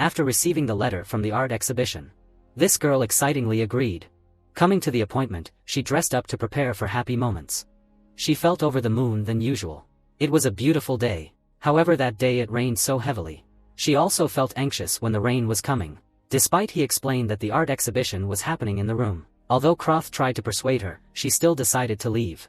after receiving the letter from the art exhibition. This girl excitingly agreed. Coming to the appointment, she dressed up to prepare for happy moments. She felt over the moon than usual. It was a beautiful day. However, that day it rained so heavily. She also felt anxious when the rain was coming. Despite he explained that the art exhibition was happening in the room. Although Croth tried to persuade her, she still decided to leave.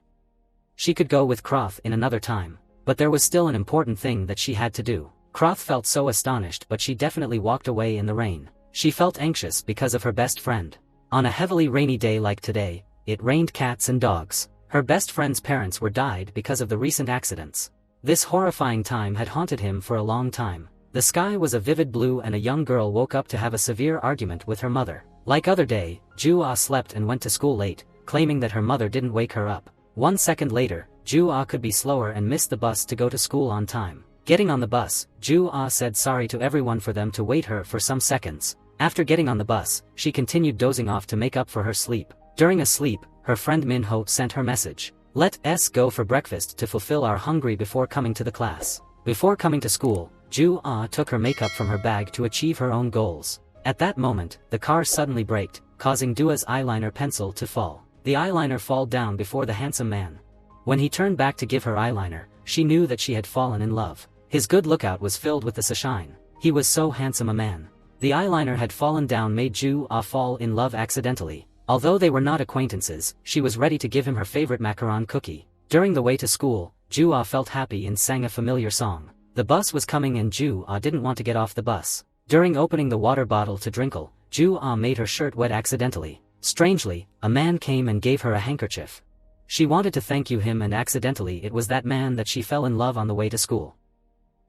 She could go with Croth in another time, but there was still an important thing that she had to do. Croth felt so astonished, but she definitely walked away in the rain. She felt anxious because of her best friend. On a heavily rainy day like today, it rained cats and dogs. Her best friend's parents were died because of the recent accidents. This horrifying time had haunted him for a long time. The sky was a vivid blue and a young girl woke up to have a severe argument with her mother. Like other day, Ju-ah slept and went to school late, claiming that her mother didn't wake her up. 1 second later, Ju-ah could be slower and missed the bus to go to school on time. Getting on the bus, Ju-ah said sorry to everyone for them to wait her for some seconds. After getting on the bus, she continued dozing off to make up for her sleep. During a sleep, her friend Min-ho sent her message. Let's go for breakfast to fulfill our hungry before coming to the class. Before coming to school, Ju-ah took her makeup from her bag to achieve her own goals. At that moment, the car suddenly braked, causing Dua's eyeliner pencil to fall. The eyeliner fall down before the handsome man. When he turned back to give her eyeliner, she knew that she had fallen in love. His good lookout was filled with the sunshine. He was so handsome a man. The eyeliner had fallen down made Ju-ah fall in love accidentally. Although they were not acquaintances, she was ready to give him her favorite macaron cookie. During the way to school, Ju-ah felt happy and sang a familiar song. The bus was coming and Ju-ah didn't want to get off the bus. During opening the water bottle to drinkle, Ju-ah made her shirt wet accidentally. Strangely, a man came and gave her a handkerchief. She wanted to thank him and accidentally it was that man that she fell in love on the way to school.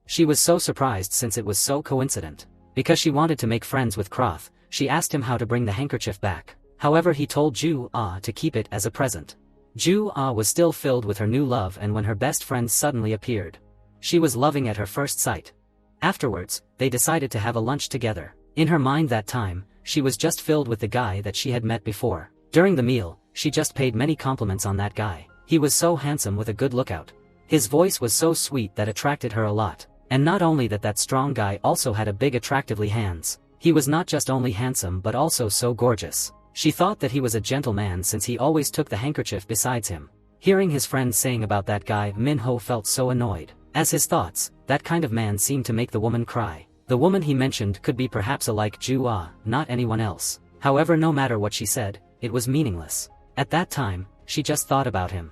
She was so surprised since it was so coincident. Because she wanted to make friends with Croth, she asked him how to bring the handkerchief back. However, he told Ju-ah to keep it as a present. Ju-ah was still filled with her new love, and when her best friend suddenly appeared, she was loving at her first sight. Afterwards, they decided to have a lunch together. In her mind that time, she was just filled with the guy that she had met before. During the meal, she just paid many compliments on that guy. He was so handsome with a good lookout. His voice was so sweet that attracted her a lot. And not only that strong guy also had a big attractively hands. He was not just only handsome but also so gorgeous. She thought that he was a gentleman since he always took the handkerchief besides him. Hearing his friend saying about that guy, Min-ho felt so annoyed. As his thoughts, that kind of man seemed to make the woman cry. The woman he mentioned could be perhaps alike Ju-ah, not anyone else. However, no matter what she said, it was meaningless. At that time, she just thought about him.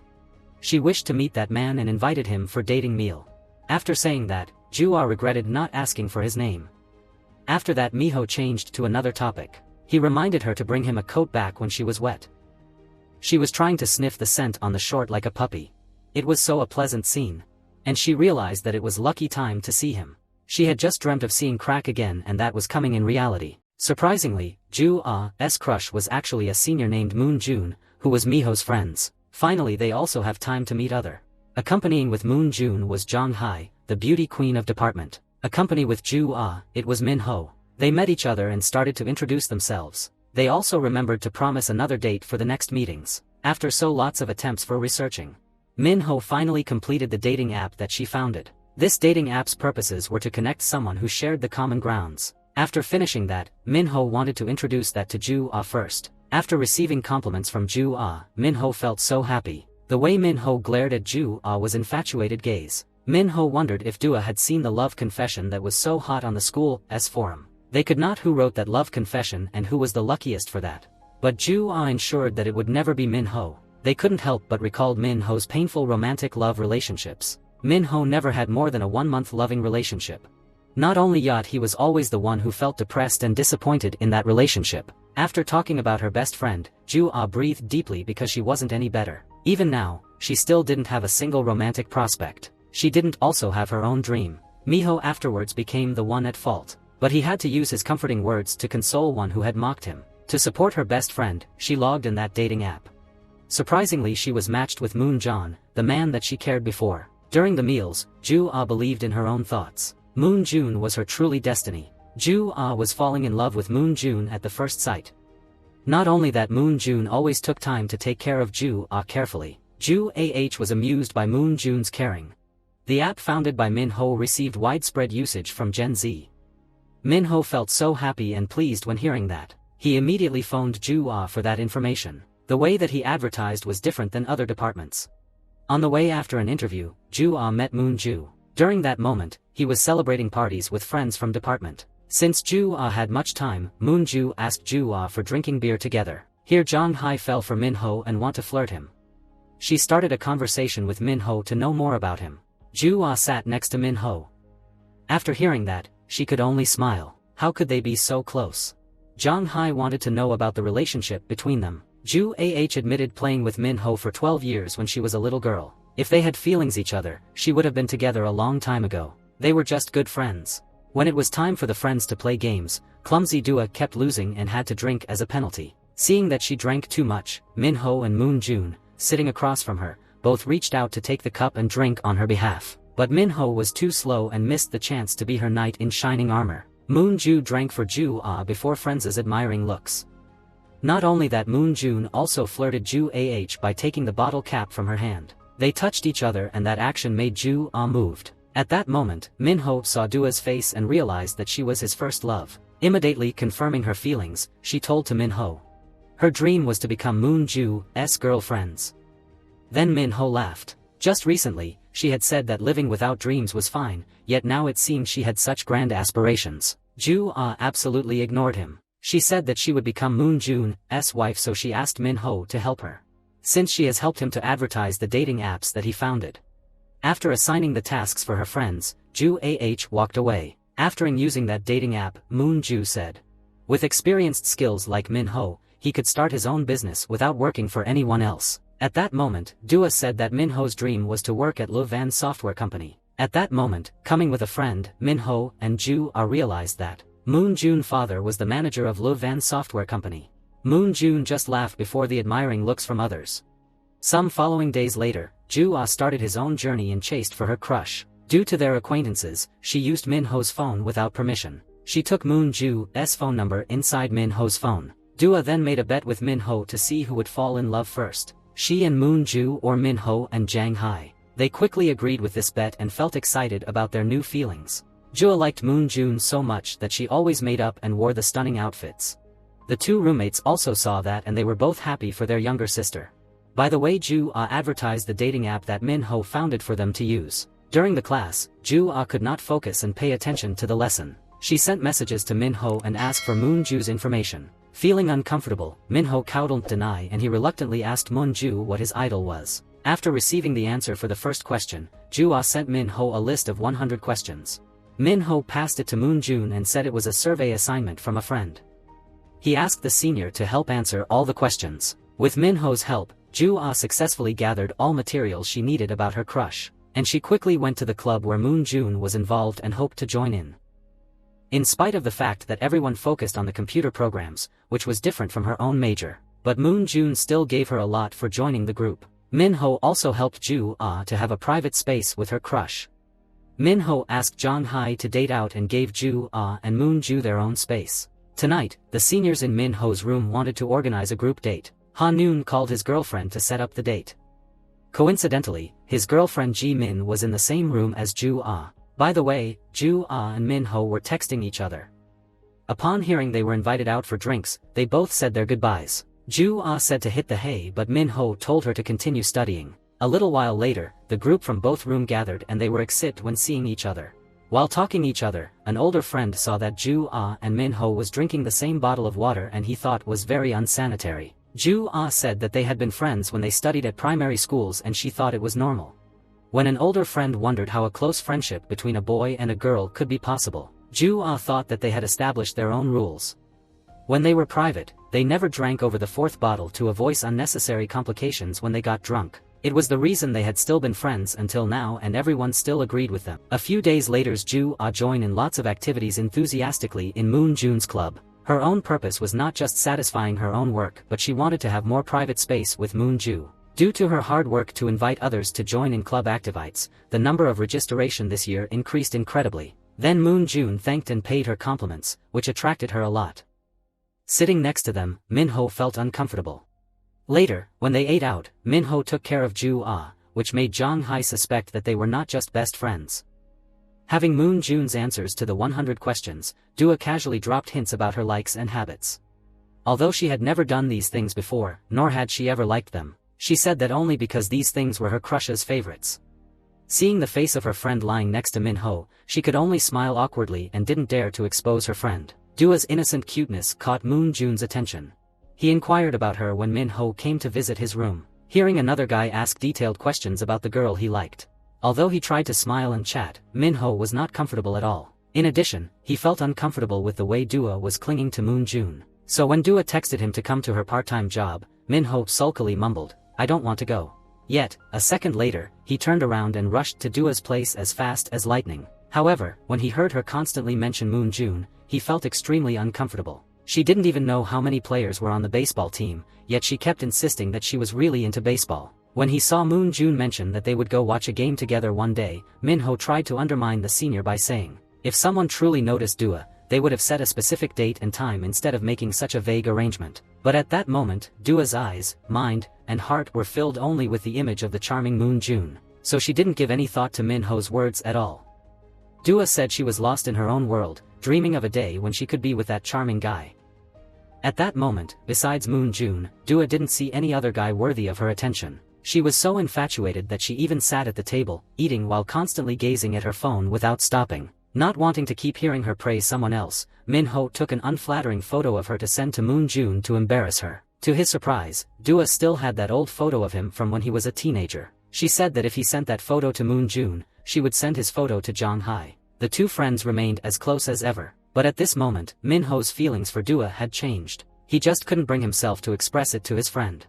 She wished to meet that man and invited him for dating meal. After saying that, Ju-ah regretted not asking for his name. After that, Miho changed to another topic. He reminded her to bring him a coat back when she was wet. She was trying to sniff the scent on the short like a puppy. It was so a pleasant scene. And she realized that it was lucky time to see him. She had just dreamt of seeing Crack again, and that was coming in reality. Surprisingly, Ju-ah's crush was actually a senior named Moon Jun, who was Miho's friends. Finally, they also have time to meet other. Accompanying with Moon Jun was Jong Hai, the beauty queen of department. Accompanied with Ju-ah, it was Min-ho. They met each other and started to introduce themselves. They also remembered to promise another date for the next meetings. After so lots of attempts for researching, Min-ho finally completed the dating app that she founded. This dating app's purposes were to connect someone who shared the common grounds. After finishing that, Min-ho wanted to introduce that to Ju-ah first. After receiving compliments from Ju-ah, Min-ho felt so happy. The way Min-ho glared at Ju-ah was infatuated gaze. Min-ho wondered if Dua had seen the love confession that was so hot on the school's forum. They could not who wrote that love confession and who was the luckiest for that. But Ju-ah ensured that it would never be Min-ho. They couldn't help but recalled Min-ho's painful romantic love relationships. Min-ho never had more than a 1-month loving relationship. Not only that, he was always the one who felt depressed and disappointed in that relationship. After talking about her best friend, Ju-ah breathed deeply because she wasn't any better. Even now, she still didn't have a single romantic prospect. She didn't also have her own dream. Miho afterwards became the one at fault. But he had to use his comforting words to console one who had mocked him. To support her best friend, she logged in that dating app. Surprisingly, she was matched with Moon Jun, the man that she cared before. During the meals, Ju-ah believed in her own thoughts. Moon Jun was her truly destiny. Ju-ah was falling in love with Moon Jun at the first sight. Not only that, Moon Jun always took time to take care of Ju-ah carefully. Ju-ah was amused by Moon Jun's caring. The app founded by Min-ho received widespread usage from Gen Z. Minho felt so happy and pleased when hearing that. He immediately phoned Ju-ah for that information. The way that he advertised was different than other departments. On the way after an interview, Ju-ah met Moon-ju. During that moment, he was celebrating parties with friends from department. Since Ju-ah had much time, Moon-ju asked Ju-ah for drinking beer together. Here Jong-hai fell for Minho and want to flirt him. She started a conversation with Minho to know more about him. Ju-ah sat next to Minho. After hearing that, she could only smile. How could they be so close? Jong-hai wanted to know about the relationship between them. Ju-ah admitted playing with Minho for 12 years when she was a little girl. If they had feelings each other, she would have been together a long time ago. They were just good friends. When it was time for the friends to play games, clumsy Dua kept losing and had to drink as a penalty. Seeing that she drank too much, Minho and Moon-jun, sitting across from her, both reached out to take the cup and drink on her behalf. But Minho was too slow and missed the chance to be her knight in shining armor. Moon-ju drank for Ju-ah before friends' admiring looks. Not only that, Moon-jun also flirted Ju-ah by taking the bottle cap from her hand. They touched each other and that action made Ju-ah moved. At that moment, Minho saw Dua's face and realized that she was his first love. Immediately confirming her feelings, she told to Minho. Her dream was to become Moon-ju's girlfriends. Then Minho laughed. Just recently, she had said that living without dreams was fine, yet now it seemed she had such grand aspirations. Ju-ah absolutely ignored him. She said that she would become Moon-jun's wife, so she asked Minho to help her, since she has helped him to advertise the dating apps that he founded. After assigning the tasks for her friends, Ju-ah walked away. After using that dating app, Moon-ju said, with experienced skills like Minho, he could start his own business without working for anyone else. At that moment, Dua said that Minho's dream was to work at Levan Software Company. At that moment, coming with a friend, Minho and Ju-ah realized that Moon-jun's father was the manager of Levan Software Company. Moon-jun just laughed before the admiring looks from others. Some following days later, Ju-ah started his own journey and chased for her crush. Due to their acquaintances, she used Minho's phone without permission. She took Moon-ju's phone number inside Minho's phone. Dua then made a bet with Minho to see who would fall in love first, she and Moon-ju or Minho and Jang-hai. They quickly agreed with this bet and felt excited about their new feelings. Dua liked Moon-jun so much that she always made up and wore the stunning outfits. The two roommates also saw that and they were both happy for their younger sister. By the way, Ju-ah advertised the dating app that Minho founded for them to use. During the class, Ju-ah could not focus and pay attention to the lesson. She sent messages to Minho and asked for Moon-ju's information. Feeling uncomfortable, Minho couldn't deny and he reluctantly asked Moon-ju what his idol was. After receiving the answer for the first question, Ju-ah sent Minho a list of 100 questions. Minho passed it to Moon-jun and said it was a survey assignment from a friend. He asked the senior to help answer all the questions. With Minho's help, Ju-ah successfully gathered all materials she needed about her crush, and she quickly went to the club where Moon-jun was involved and hoped to join in. In spite of the fact that everyone focused on the computer programs, which was different from her own major, but Moon-jun still gave her a lot for joining the group. Minho also helped Ju-ah to have a private space with her crush. Minho asked Jong-hai to date out and gave Ju-ah and Moon-ju their own space. Tonight, the seniors in Minho's room wanted to organize a group date. Ha-noon called his girlfriend to set up the date. Coincidentally, his girlfriend Ji-min was in the same room as Ju-ah. By the way, Ju-ah and Minho were texting each other. Upon hearing they were invited out for drinks, they both said their goodbyes. Ju-ah said to hit the hay, but Minho told her to continue studying. A little while later, the group from both rooms gathered and they were excited when seeing each other. While talking each other, an older friend saw that Ju-ah and Minho was drinking the same bottle of water and he thought was very unsanitary. Ju-ah said that they had been friends when they studied at primary schools and she thought it was normal. When an older friend wondered how a close friendship between a boy and a girl could be possible, Ju-ah thought that they had established their own rules. When they were private, they never drank over the fourth bottle to avoid unnecessary complications when they got drunk. It was the reason they had still been friends until now and everyone still agreed with them. A few days later, Ju-ah joined in lots of activities enthusiastically in Moon-jun's club. Her own purpose was not just satisfying her own work, but she wanted to have more private space with Moon-ju. Due to her hard work to invite others to join in club activities, the number of registration this year increased incredibly. Then Moon-jun thanked and paid her compliments, which attracted her a lot. Sitting next to them, Minho felt uncomfortable. Later, when they ate out, Minho took care of Ju-ah, which made Jong-hai suspect that they were not just best friends. Having Moon June's answers to the 100 questions, Dua casually dropped hints about her likes and habits. Although she had never done these things before, nor had she ever liked them, she said that only because these things were her crush's favorites. Seeing the face of her friend lying next to Min-ho, she could only smile awkwardly and didn't dare to expose her friend. Dua's innocent cuteness caught Moon June's attention. He inquired about her when Min-ho came to visit his room, hearing another guy ask detailed questions about the girl he liked. Although he tried to smile and chat, Min-ho was not comfortable at all. In addition, he felt uncomfortable with the way Dua was clinging to Moon June. So when Dua texted him to come to her part-time job, Min-ho sulkily mumbled, "I don't want to go." Yet, a second later, he turned around and rushed to Dua's place as fast as lightning. However, when he heard her constantly mention Moon June, he felt extremely uncomfortable. She didn't even know how many players were on the baseball team, yet she kept insisting that she was really into baseball. When he saw Moon June mention that they would go watch a game together one day, Min-ho tried to undermine the senior by saying, if someone truly noticed Dua, they would have set a specific date and time instead of making such a vague arrangement. But at that moment, Dua's eyes, mind, and heart were filled only with the image of the charming Moon June, so she didn't give any thought to Min-ho's words at all. Dua said she was lost in her own world, dreaming of a day when she could be with that charming guy. At that moment, besides Moon June, Dua didn't see any other guy worthy of her attention. She was so infatuated that she even sat at the table, eating while constantly gazing at her phone without stopping. Not wanting to keep hearing her praise someone else, Min-ho took an unflattering photo of her to send to Moon June to embarrass her. To his surprise, Dua still had that old photo of him from when he was a teenager. She said that if he sent that photo to Moon June, she would send his photo to Jong Hai. The two friends remained as close as ever, but at this moment, Min-ho's feelings for Dua had changed. He just couldn't bring himself to express it to his friend.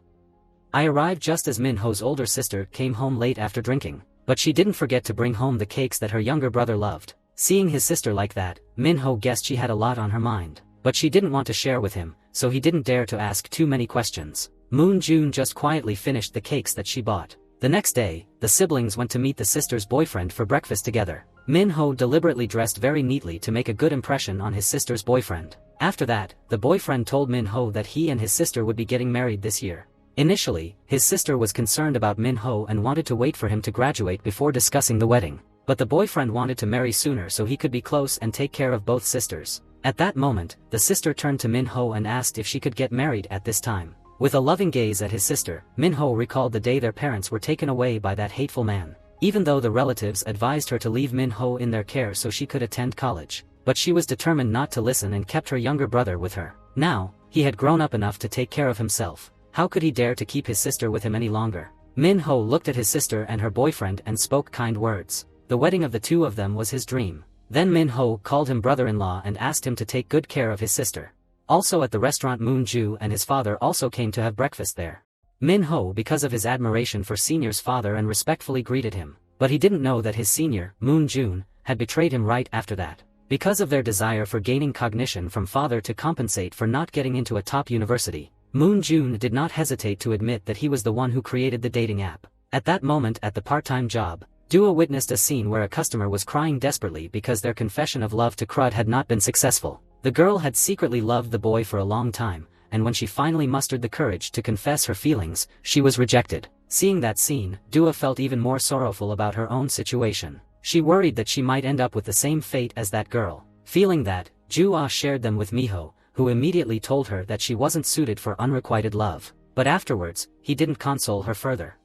I arrived just as Min-ho's older sister came home late after drinking, but she didn't forget to bring home the cakes that her younger brother loved. Seeing his sister like that, Min-ho guessed she had a lot on her mind, but she didn't want to share with him, so he didn't dare to ask too many questions. Moon June just quietly finished the cakes that she bought. The next day, the siblings went to meet the sister's boyfriend for breakfast together. Min-ho deliberately dressed very neatly to make a good impression on his sister's boyfriend. After that, the boyfriend told Min-ho that he and his sister would be getting married this year. Initially, his sister was concerned about Min-ho and wanted to wait for him to graduate before discussing the wedding. But the boyfriend wanted to marry sooner so he could be close and take care of both sisters. At that moment, the sister turned to Min-ho and asked if she could get married at this time. With a loving gaze at his sister, Min-ho recalled the day their parents were taken away by that hateful man. Even though the relatives advised her to leave Min-ho in their care so she could attend college, but she was determined not to listen and kept her younger brother with her. Now, he had grown up enough to take care of himself. How could he dare to keep his sister with him any longer? Min-ho looked at his sister and her boyfriend and spoke kind words. The wedding of the two of them was his dream. Then Min-ho called him brother-in-law and asked him to take good care of his sister. Also at the restaurant, Moon Ju and his father also came to have breakfast there. Min-ho, because of his admiration for senior's father, and respectfully greeted him, but he didn't know that his senior, Moon June, had betrayed him right after that. Because of their desire for gaining cognition from father to compensate for not getting into a top university, Moon June did not hesitate to admit that he was the one who created the dating app. At that moment at the part-time job, Dua witnessed a scene where a customer was crying desperately because their confession of love to Crud had not been successful. The girl had secretly loved the boy for a long time, and when she finally mustered the courage to confess her feelings, she was rejected. Seeing that scene, Dua felt even more sorrowful about her own situation. She worried that she might end up with the same fate as that girl. Feeling that, Ju-ah shared them with Miho, who immediately told her that she wasn't suited for unrequited love. But afterwards, he didn't console her further.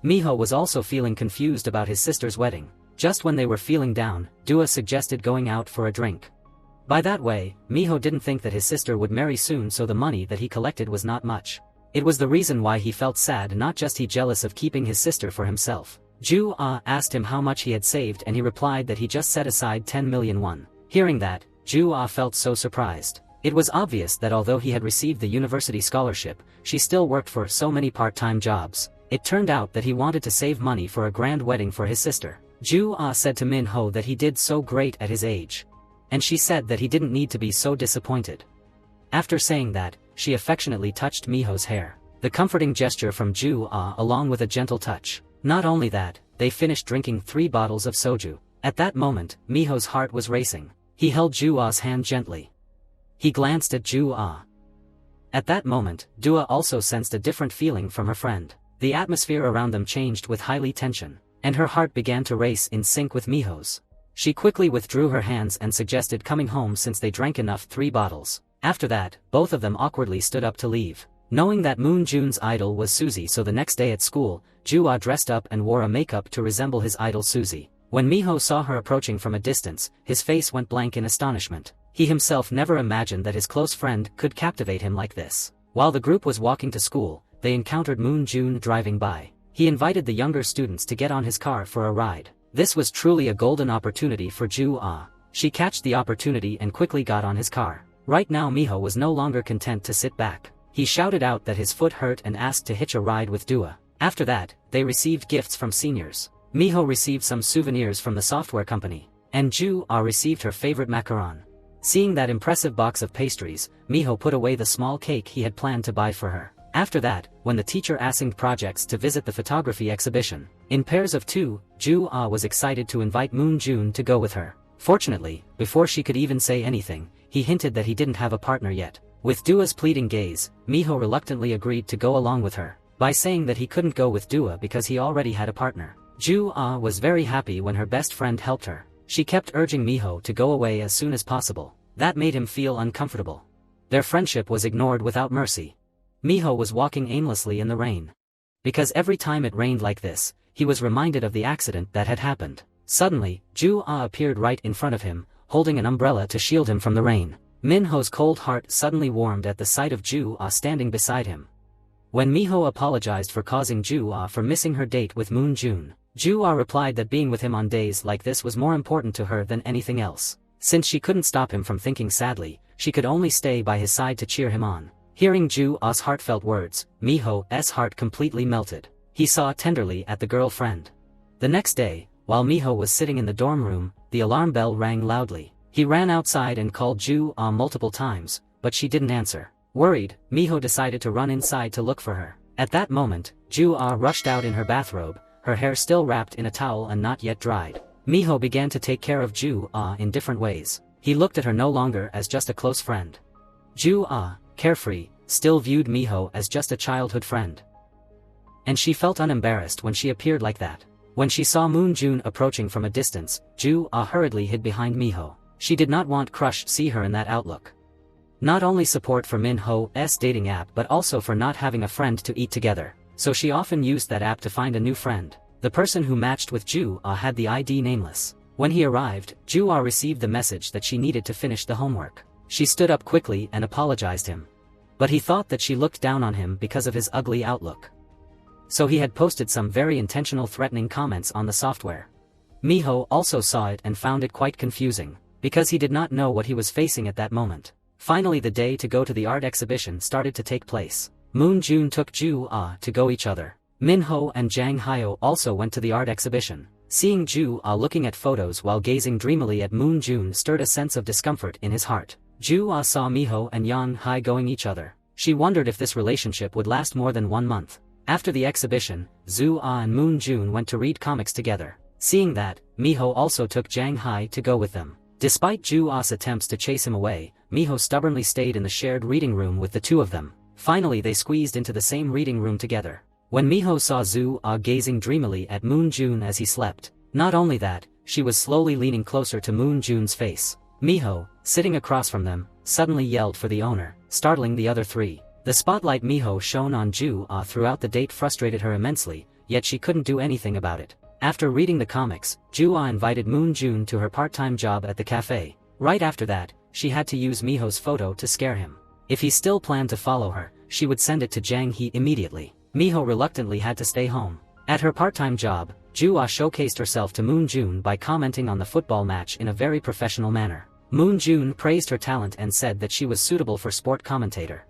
Miho was also feeling confused about his sister's wedding. Just when they were feeling down, Dua suggested going out for a drink. By that way, Miho didn't think that his sister would marry soon, so the money that he collected was not much. It was the reason why he felt sad, not just he jealous of keeping his sister for himself. Ju-ah asked him how much he had saved and he replied that he just set aside 10 million won. Hearing that, Ju-ah felt so surprised. It was obvious that although he had received the university scholarship, she still worked for so many part-time jobs. It turned out that he wanted to save money for a grand wedding for his sister. Ju-ah said to Min-ho that he did so great at his age. And she said that he didn't need to be so disappointed. After saying that, she affectionately touched Miho's hair. The comforting gesture from Ju-ah along with a gentle touch. Not only that, they finished drinking 3 bottles of soju. At that moment, Miho's heart was racing. He held Ju-ah's hand gently. He glanced at Ju-ah. At that moment, Dua also sensed a different feeling from her friend. The atmosphere around them changed with highly tension, and her heart began to race in sync with Miho's. She quickly withdrew her hands and suggested coming home since they drank enough 3 bottles. After that, both of them awkwardly stood up to leave. Knowing that Moonjun's idol was Suzy, so the next day at school, Ju-ah dressed up and wore a makeup to resemble his idol Suzy. When Miho saw her approaching from a distance, his face went blank in astonishment. He himself never imagined that his close friend could captivate him like this. While the group was walking to school, they encountered Moonjun driving by. He invited the younger students to get on his car for a ride. This was truly a golden opportunity for Ju-ah. She catched the opportunity and quickly got on his car. Right now Miho was no longer content to sit back. He shouted out that his foot hurt and asked to hitch a ride with Dua. After that, they received gifts from seniors. Miho received some souvenirs from the software company, and Ju-ah received her favorite macaron. Seeing that impressive box of pastries, Miho put away the small cake he had planned to buy for her. After that, when the teacher assigned projects to visit the photography exhibition, in pairs of 2, Ju-ah was excited to invite Moonjun to go with her. Fortunately, before she could even say anything, he hinted that he didn't have a partner yet. With Dua's pleading gaze, Miho reluctantly agreed to go along with her, by saying that he couldn't go with Dua because he already had a partner. Ju-ah was very happy when her best friend helped her. She kept urging Miho to go away as soon as possible. That made him feel uncomfortable. Their friendship was ignored without mercy. Miho was walking aimlessly in the rain. Because every time it rained like this, he was reminded of the accident that had happened. Suddenly, Ju-ah appeared right in front of him, holding an umbrella to shield him from the rain. Minho's cold heart suddenly warmed at the sight of Ju-ah standing beside him. When Miho apologized for causing Ju-ah for missing her date with Moonjun, Ju-ah replied that being with him on days like this was more important to her than anything else. Since she couldn't stop him from thinking sadly, she could only stay by his side to cheer him on. Hearing Ju-ah's heartfelt words, Miho's heart completely melted. He saw tenderly at the girlfriend. The next day, while Miho was sitting in the dorm room, the alarm bell rang loudly. He ran outside and called Ju-ah multiple times, but she didn't answer. Worried, Miho decided to run inside to look for her. At that moment, Ju-ah rushed out in her bathrobe, her hair still wrapped in a towel and not yet dried. Miho began to take care of Ju-ah in different ways. He looked at her no longer as just a close friend. Ju-ah, carefree, still viewed Miho as just a childhood friend. And she felt unembarrassed when she appeared like that. When she saw Moonjun approaching from a distance, Ju-ah hurriedly hid behind Miho. She did not want Crush to see her in that outlook. Not only support for Minho's dating app but also for not having a friend to eat together, so she often used that app to find a new friend. The person who matched with Ju-ah had the ID nameless. When he arrived, Ju-ah received the message that she needed to finish the homework. She stood up quickly and apologized him. But he thought that she looked down on him because of his ugly outlook. So he had posted some very intentional threatening comments on the software. Miho also saw it and found it quite confusing, because he did not know what he was facing at that moment. Finally, the day to go to the art exhibition started to take place. Moonjun took Ju-ah to go each other. Minho and Jang Hyo also went to the art exhibition. Seeing Ju-ah looking at photos while gazing dreamily at Moonjun stirred a sense of discomfort in his heart. Ju-ah saw Miho and Yang Hai going each other. She wondered if this relationship would last more than 1 month. After the exhibition, Zu-ah and Moonjun went to read comics together. Seeing that, Miho also took Jang Hai to go with them. Despite Ju-ah's attempts to chase him away, Miho stubbornly stayed in the shared reading room with the two of them. Finally, they squeezed into the same reading room together. When Miho saw Zu-ah gazing dreamily at Moonjun as he slept, not only that, she was slowly leaning closer to Moonjun's face. Miho, sitting across from them, suddenly yelled for the owner, startling the other 3. The spotlight Miho shone on Ju-ah throughout the date frustrated her immensely, yet she couldn't do anything about it. After reading the comics, Ju-ah invited Moonjun to her part-time job at the cafe. Right after that, she had to use Miho's photo to scare him. If he still planned to follow her, she would send it to Jang Hee immediately. Miho reluctantly had to stay home. At her part-time job, Ju-ah showcased herself to Moonjun by commenting on the football match in a very professional manner. Moonjun praised her talent and said that she was suitable for sport commentator.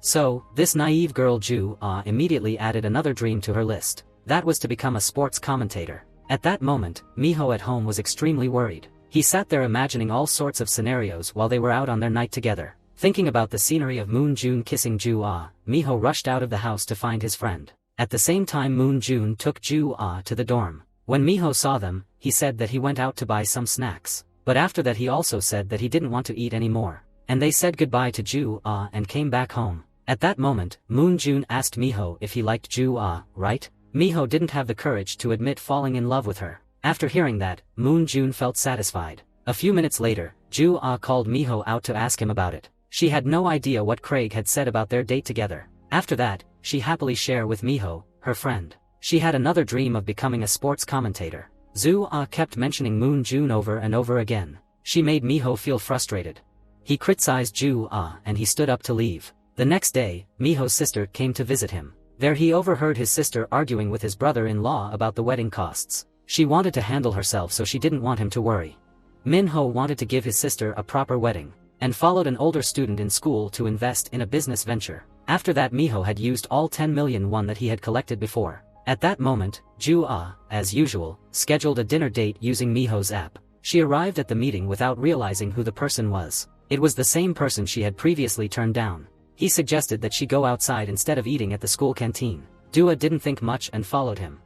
So, this naive girl Ju-ah immediately added another dream to her list. That was to become a sports commentator. At that moment, Miho at home was extremely worried. He sat there imagining all sorts of scenarios while they were out on their night together. Thinking about the scenery of Moonjun kissing Ju-ah, Miho rushed out of the house to find his friend. At the same time, Moonjun took Ju-ah to the dorm. When Miho saw them, he said that he went out to buy some snacks. But after that he also said that he didn't want to eat anymore. And they said goodbye to Ju-ah and came back home. At that moment, Moonjun asked Miho if he liked Ju-ah, right? Miho didn't have the courage to admit falling in love with her. After hearing that, Moon June felt satisfied. A few minutes later, Ju Ah called Miho out to ask him about it. She had no idea what Craig had said about their date together. After that, she happily shared with Miho, her friend. She had another dream of becoming a sports commentator. Zu Ah kept mentioning Moon June over and over again. She made Miho feel frustrated. He criticized Ju Ah and he stood up to leave. The next day, Miho's sister came to visit him. There he overheard his sister arguing with his brother-in-law about the wedding costs. She wanted to handle herself so she didn't want him to worry. Minho wanted to give his sister a proper wedding, and followed an older student in school to invest in a business venture. After that, Miho had used all 10 million won that he had collected before. At that moment, Ju Ah, as usual, scheduled a dinner date using Miho's app. She arrived at the meeting without realizing who the person was. It was the same person she had previously turned down. He suggested that she go outside instead of eating at the school canteen. Dua didn't think much and followed him.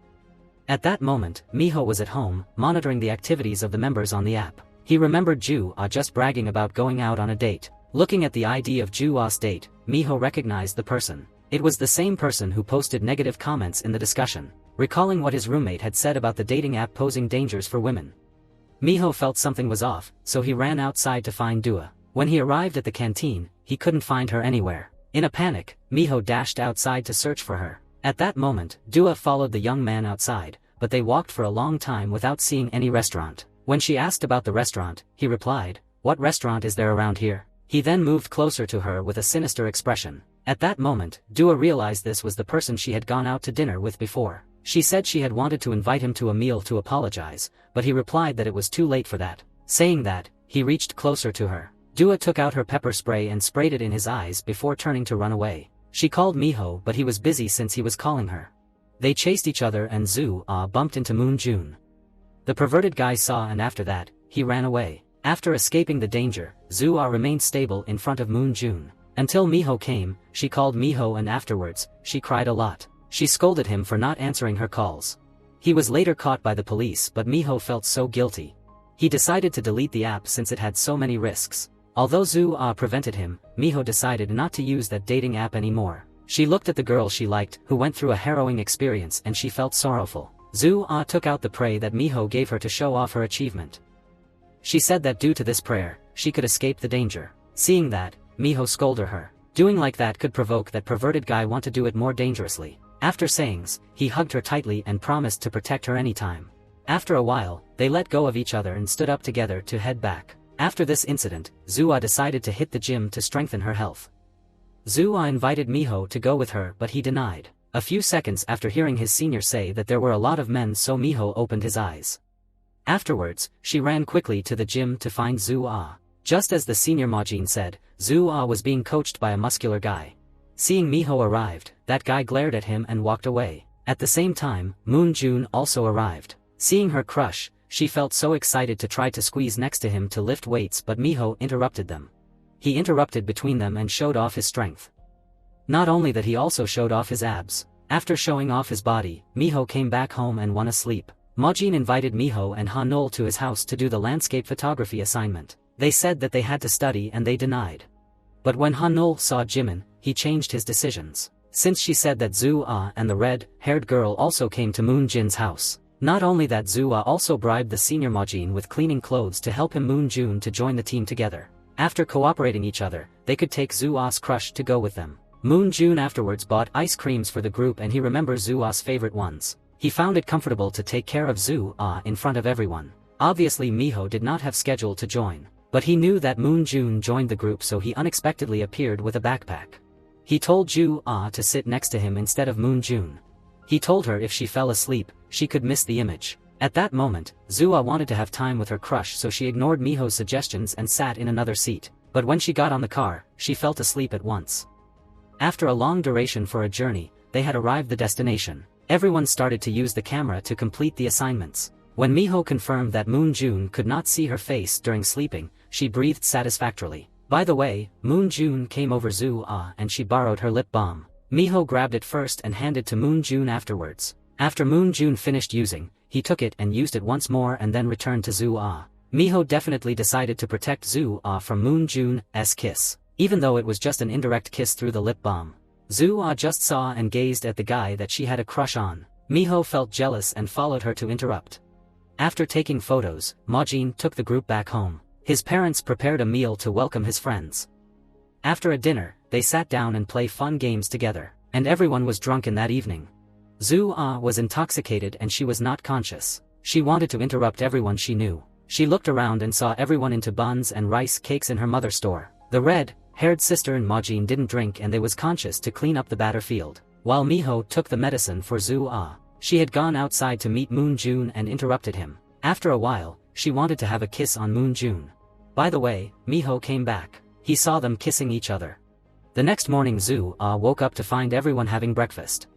At that moment, Miho was at home, monitoring the activities of the members on the app. He remembered Ju Ah just bragging about going out on a date. Looking at the ID of Ju Ah's date, Miho recognized the person. It was the same person who posted negative comments in the discussion, recalling what his roommate had said about the dating app posing dangers for women. Miho felt something was off, so he ran outside to find Dua. When he arrived at the canteen, he couldn't find her anywhere. In a panic, Miho dashed outside to search for her. At that moment, Dua followed the young man outside, but they walked for a long time without seeing any restaurant. When she asked about the restaurant, he replied, "What restaurant is there around here?" He then moved closer to her with a sinister expression. At that moment, Dua realized this was the person she had gone out to dinner with before. She said she had wanted to invite him to a meal to apologize, but he replied that it was too late for that. Saying that, he reached closer to her. Dua took out her pepper spray and sprayed it in his eyes before turning to run away. She called Miho, but he was busy since he was calling her. They chased each other and Zu Ah bumped into Moon June. The perverted guy saw, and after that, he ran away. After escaping the danger, Zu Ah remained stable in front of Moon June. Until Miho came, she called Miho and afterwards, she cried a lot. She scolded him for not answering her calls. He was later caught by the police, but Miho felt so guilty. He decided to delete the app since it had so many risks. Although Zu Ah prevented him, Miho decided not to use that dating app anymore. She looked at the girl she liked, who went through a harrowing experience, and she felt sorrowful. Zu Ah took out the prey that Miho gave her to show off her achievement. She said that due to this prayer, she could escape the danger. Seeing that, Miho scolded her. Doing like that could provoke that perverted guy want to do it more dangerously. After sayings, he hugged her tightly and promised to protect her anytime. After a while, they let go of each other and stood up together to head back. After this incident, Zu Ah decided to hit the gym to strengthen her health. Zu Ah invited Miho to go with her, but he denied. A few seconds after hearing his senior say that there were a lot of men, so Miho opened his eyes. Afterwards, she ran quickly to the gym to find Zu Ah. Just as the senior Majin said, Zu Ah was being coached by a muscular guy. Seeing Miho arrived, that guy glared at him and walked away. At the same time, Moon June also arrived. Seeing her crush, she felt so excited to try to squeeze next to him to lift weights, but Miho interrupted them. He interrupted between them and showed off his strength. Not only that, he also showed off his abs. After showing off his body, Miho came back home and went asleep. Majin invited Miho and Hanul to his house to do the landscape photography assignment. They said that they had to study and they denied. But when Hanul saw Jimin, he changed his decisions. Since she said that Zu Ah and the red-haired girl also came to Moon Jin's house. Not only that, Zu Ah also bribed the senior Majin with cleaning clothes to help him Moon June to join the team together. After cooperating each other, they could take Zu Ah's crush to go with them. Moon June afterwards bought ice creams for the group, and he remembers Zu Ah's favorite ones. He found it comfortable to take care of Zu Ah in front of everyone. Obviously Miho did not have scheduled to join. But he knew that Moon June joined the group, so he unexpectedly appeared with a backpack. He told Ju Ah to sit next to him instead of Moon June. He told her if she fell asleep, she could miss the image. At that moment, Zu Ah wanted to have time with her crush, so she ignored Miho's suggestions and sat in another seat. But when she got on the car, she fell asleep at once. After a long duration for a journey, they had arrived the destination. Everyone started to use the camera to complete the assignments. When Miho confirmed that Moon June could not see her face during sleeping, she breathed satisfactorily. By the way, Moon June came over Zu Ah and she borrowed her lip balm. Miho grabbed it first and handed to Moon June afterwards. After Moon June finished using, he took it and used it once more and then returned to Zu Ah. Miho definitely decided to protect Zu Ah from Moon June's kiss, even though it was just an indirect kiss through the lip balm. Zu Ah just saw and gazed at the guy that she had a crush on. Miho felt jealous and followed her to interrupt. After taking photos, Majin took the group back home. His parents prepared a meal to welcome his friends. After a dinner, they sat down and played fun games together, and everyone was drunk in that evening. Zhu Ah was intoxicated and she was not conscious. She wanted to interrupt everyone she knew. She looked around and saw everyone into buns and rice cakes in her mother's store. The red-haired sister and Majin didn't drink and they was conscious to clean up the battlefield, while Miho took the medicine for Zhu Ah. She had gone outside to meet Moon Jun and interrupted him. After a while, she wanted to have a kiss on Moon Jun. By the way, Miho came back. He saw them kissing each other. The next morning Zhu Ah woke up to find everyone having breakfast.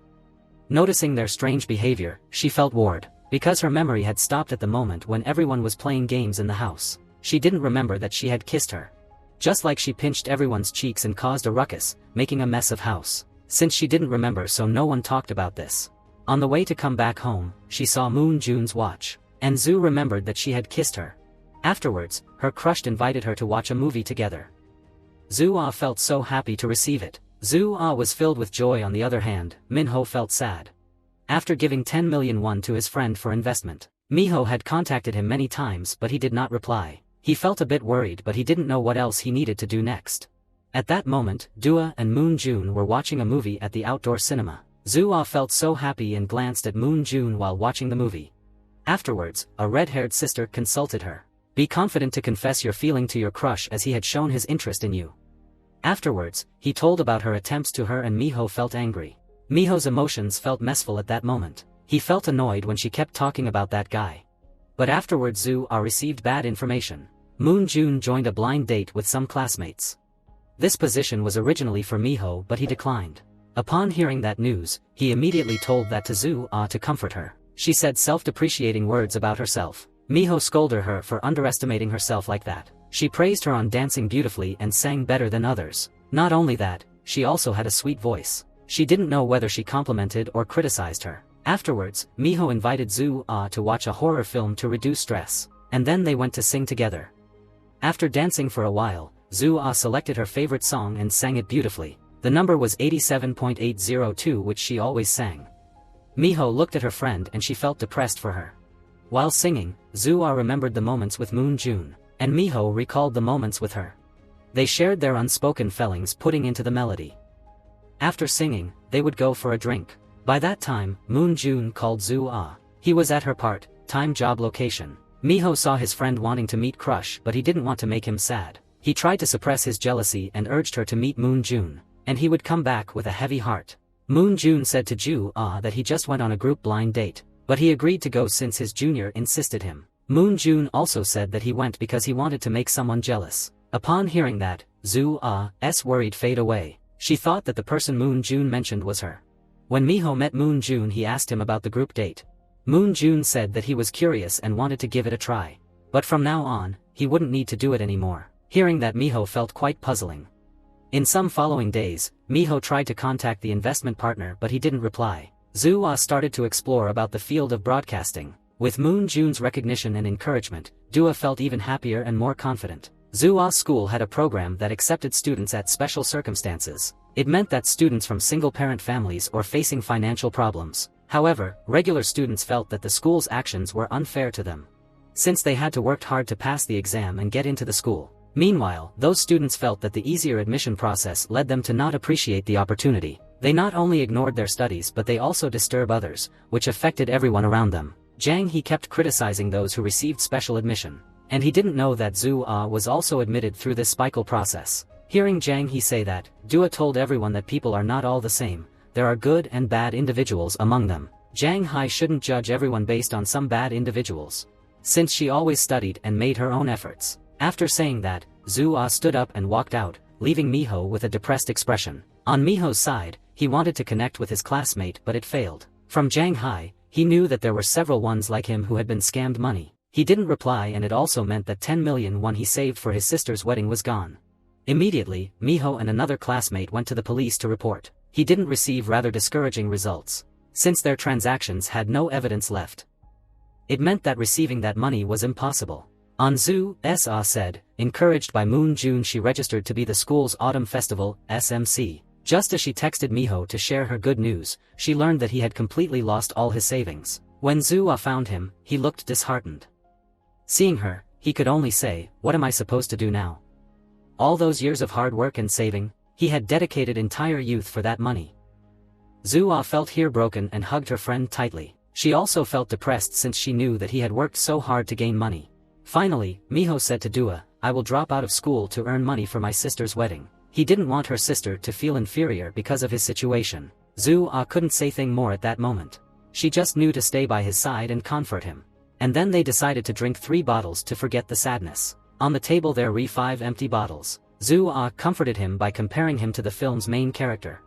Noticing their strange behavior, she felt worried, because her memory had stopped at the moment when everyone was playing games in the house. She didn't remember that she had kissed her. Just like she pinched everyone's cheeks and caused a ruckus, making a mess of house. Since she didn't remember, so no one talked about this. On the way to come back home, she saw Moon Jun's watch, and Zhu remembered that she had kissed her. Afterwards, her crush invited her to watch a movie together. Zhu Ah felt so happy to receive it. Zhu Ah was filled with joy. On the other hand, Minho felt sad. After giving 10 million won to his friend for investment, Miho had contacted him many times but he did not reply. He felt a bit worried but he didn't know what else he needed to do next. At that moment, Dua and Moon Jun were watching a movie at the outdoor cinema. Zhu Ah felt so happy and glanced at Moon Jun while watching the movie. Afterwards, a red-haired sister consulted her. Be confident to confess your feeling to your crush as he had shown his interest in you. Afterwards, he told about her attempts to her and Miho felt angry. Miho's emotions felt messful at that moment. He felt annoyed when she kept talking about that guy. But afterwards Zhu Ah received bad information. Moon Jun joined a blind date with some classmates. This position was originally for Miho but he declined. Upon hearing that news, he immediately told that to Zhu Ah to comfort her. She said self-depreciating words about herself. Miho scolded her for underestimating herself like that. She praised her on dancing beautifully and sang better than others. Not only that, she also had a sweet voice. She didn't know whether she complimented or criticized her. Afterwards, Miho invited Zhu Ah to watch a horror film to reduce stress, and then they went to sing together. After dancing for a while, Zhu Ah selected her favorite song and sang it beautifully. The number was 87.802, which she always sang. Miho looked at her friend and she felt depressed for her. While singing, Zhu Ah remembered the moments with Moon Jun, and Miho recalled the moments with her. They shared their unspoken feelings putting into the melody. After singing, they would go for a drink. By that time, Moon Jun called Zhu Ah. He was at her part-time job location. Miho saw his friend wanting to meet crush but he didn't want to make him sad. He tried to suppress his jealousy and urged her to meet Moon Jun, and he would come back with a heavy heart. Moon Jun said to Zhu Ah that he just went on a group blind date, but he agreed to go since his junior insisted him. Moon Jun also said that he went because he wanted to make someone jealous. Upon hearing that, Zhu Ah's worried fade away. She thought that the person Moon Jun mentioned was her. When Miho met Moon Jun, he asked him about the group date. Moon Jun said that he was curious and wanted to give it a try. But from now on, he wouldn't need to do it anymore. Hearing that, Miho felt quite puzzling. In some following days, Miho tried to contact the investment partner but he didn't reply. Zhu Ah started to explore about the field of broadcasting. With Moon Jun's recognition and encouragement, Dua felt even happier and more confident. Zhu Ah's school had a program that accepted students at special circumstances. It meant that students from single-parent families or facing financial problems. However, regular students felt that the school's actions were unfair to them, since they had to work hard to pass the exam and get into the school. Meanwhile, those students felt that the easier admission process led them to not appreciate the opportunity. They not only ignored their studies but they also disturbed others, which affected everyone around them. Jang He kept criticizing those who received special admission, and he didn't know that Zhu Ah was also admitted through this spiral process. Hearing Jang He say that, Dua told everyone that people are not all the same, there are good and bad individuals among them. Jang Hai shouldn't judge everyone based on some bad individuals, since she always studied and made her own efforts. After saying that, Zhu Ah stood up and walked out, leaving Miho with a depressed expression. On Miho's side, he wanted to connect with his classmate but it failed. From Jang Hai, he knew that there were several ones like him who had been scammed money. He didn't reply and it also meant that 10 million won he saved for his sister's wedding was gone. Immediately, Miho and another classmate went to the police to report. He didn't receive rather discouraging results, since their transactions had no evidence left. It meant that receiving that money was impossible. On Zhu Ah said, encouraged by Moon Jun, she registered to be the school's autumn festival, SMC. Just as she texted Miho to share her good news, she learned that he had completely lost all his savings. When Zhu found him, he looked disheartened. Seeing her, he could only say, "What am I supposed to do now?" All those years of hard work and saving, he had dedicated entire youth for that money. Zhu felt heartbroken and hugged her friend tightly. She also felt depressed since she knew that he had worked so hard to gain money. Finally, Miho said to Dua, "I will drop out of school to earn money for my sister's wedding." He didn't want her sister to feel inferior because of his situation. Zhu couldn't say thing more at that moment. She just knew to stay by his side and comfort him. And then they decided to drink 3 bottles to forget the sadness. On the table there were 5 empty bottles. Zhu comforted him by comparing him to the film's main character.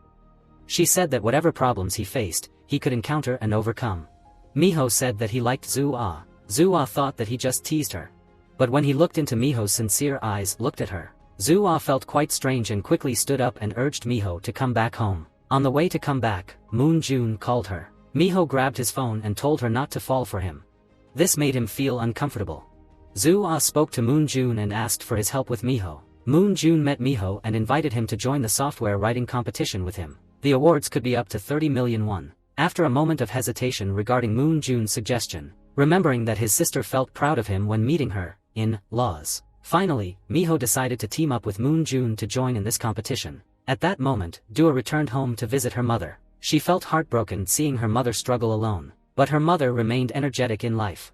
She said that whatever problems he faced, he could encounter and overcome. Miho said that he liked Zhu. Zhu thought that he just teased her. But when he looked into Miho's sincere eyes, looked at her, Zhu felt quite strange and quickly stood up and urged Miho to come back home. On the way to come back, Moon June called her. Miho grabbed his phone and told her not to fall for him. This made him feel uncomfortable. Zhu spoke to Moon June and asked for his help with Miho. Moon June met Miho and invited him to join the software writing competition with him. The awards could be up to 30 million won. After a moment of hesitation regarding Moon June's suggestion, remembering that his sister felt proud of him when meeting her, in laws. Finally, Miho decided to team up with Moon June to join in this competition. At that moment, Dua returned home to visit her mother. She felt heartbroken seeing her mother struggle alone, but her mother remained energetic in life.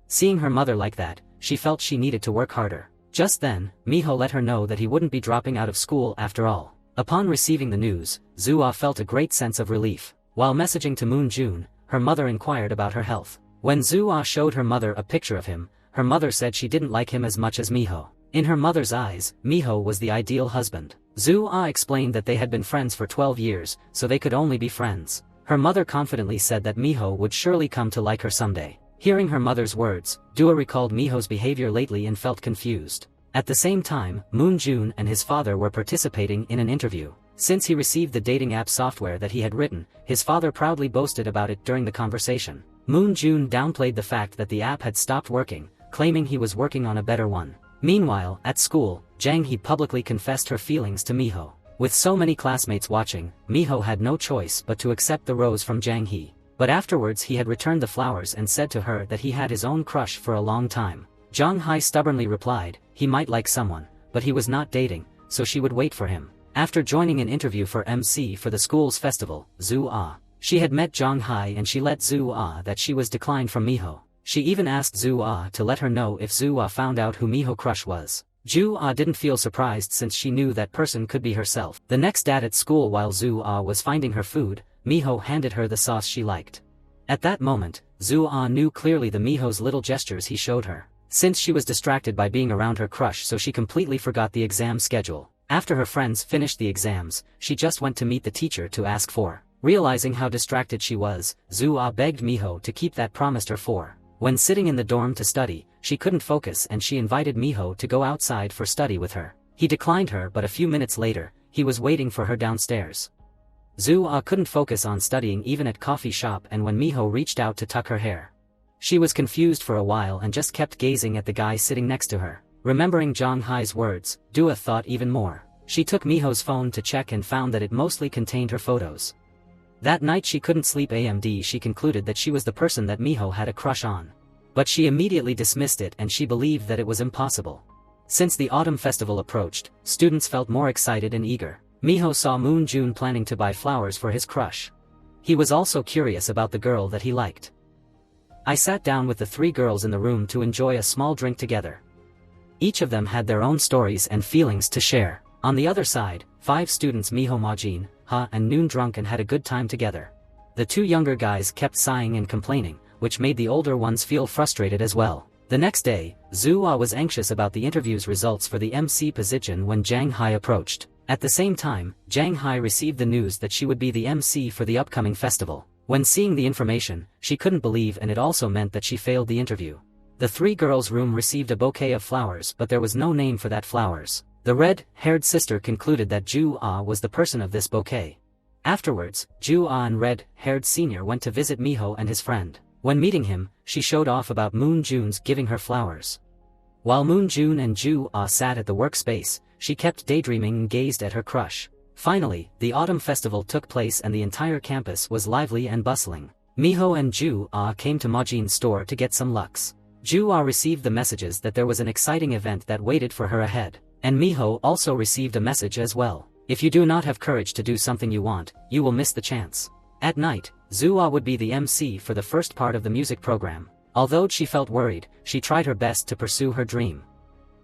Seeing her mother like that, she felt she needed to work harder. Just then, Miho let her know that he wouldn't be dropping out of school after all. Upon receiving the news, Zhu felt a great sense of relief. While messaging to Moon June, her mother inquired about her health. When Zhu showed her mother a picture of him, her mother said she didn't like him as much as Miho. In her mother's eyes, Miho was the ideal husband. Zhu explained that they had been friends for 12 years, so they could only be friends. Her mother confidently said that Miho would surely come to like her someday. Hearing her mother's words, Dua recalled Miho's behavior lately and felt confused. At the same time, Moon June and his father were participating in an interview. Since he received the dating app software that he had written, his father proudly boasted about it during the conversation. Moon June downplayed the fact that the app had stopped working, claiming he was working on a better one. Meanwhile, at school, Jang Hee publicly confessed her feelings to Miho. With so many classmates watching, Miho had no choice but to accept the rose from Jang Hee. But afterwards he had returned the flowers and said to her that he had his own crush for a long time. Jang Hai stubbornly replied, he might like someone, but he was not dating, so she would wait for him. After joining an interview for MC for the school's festival, Zhu she had met Jang Hai and she let Zhu that she was declined from Miho. She even asked Zhu to let her know if Zhu found out who Miho crush was. Zhu didn't feel surprised since she knew that person could be herself. The next day at school while Zhu was finding her food, Miho handed her the sauce she liked. At that moment, Zhu knew clearly the Miho's little gestures he showed her. Since she was distracted by being around her crush, so she completely forgot the exam schedule. After her friends finished the exams, she just went to meet the teacher to ask for. Realizing how distracted she was, Zhu begged Miho to keep that promised her for. When sitting in the dorm to study, she couldn't focus and she invited Miho to go outside for study with her. He declined her, but a few minutes later, he was waiting for her downstairs. Zhu couldn't focus on studying even at coffee shop, and when Miho reached out to tuck her hair, she was confused for a while and just kept gazing at the guy sitting next to her. Remembering Jang Hai's words, Dua thought even more. She took Miho's phone to check and found that it mostly contained her photos. That night she couldn't sleep. She concluded that she was the person that Miho had a crush on. But she immediately dismissed it and she believed that it was impossible. Since the autumn festival approached, students felt more excited and eager. Miho saw Moon June planning to buy flowers for his crush. He was also curious about the girl that he liked. I sat down with the 3 girls in the room to enjoy a small drink together. Each of them had their own stories and feelings to share. On the other side, 5 students Miho, Majin, Ha and Noon drunk and had a good time together. The 2 younger guys kept sighing and complaining, which made the older ones feel frustrated as well. The next day, Zhu was anxious about the interview's results for the MC position when Jang Hai approached. At the same time, Jang Hai received the news that she would be the MC for the upcoming festival. When seeing the information, she couldn't believe, and it also meant that she failed the interview. The 3 girls' room received a bouquet of flowers, but there was no name for that flowers. The red-haired sister concluded that Ju was the person of this bouquet. Afterwards, Ju and red-haired senior went to visit Miho and his friend. When meeting him, she showed off about Moon June's giving her flowers. While Moon June and Ju sat at the workspace, she kept daydreaming and gazed at her crush. Finally, the autumn festival took place and the entire campus was lively and bustling. Miho and Ju Ah came to Majin's store to get some lux. Ju Ah received the messages that there was an exciting event that waited for her ahead, and Miho also received a message as well. If you do not have courage to do something you want, you will miss the chance. At night, Zu Ah would be the MC for the first part of the music program. Although she felt worried, she tried her best to pursue her dream.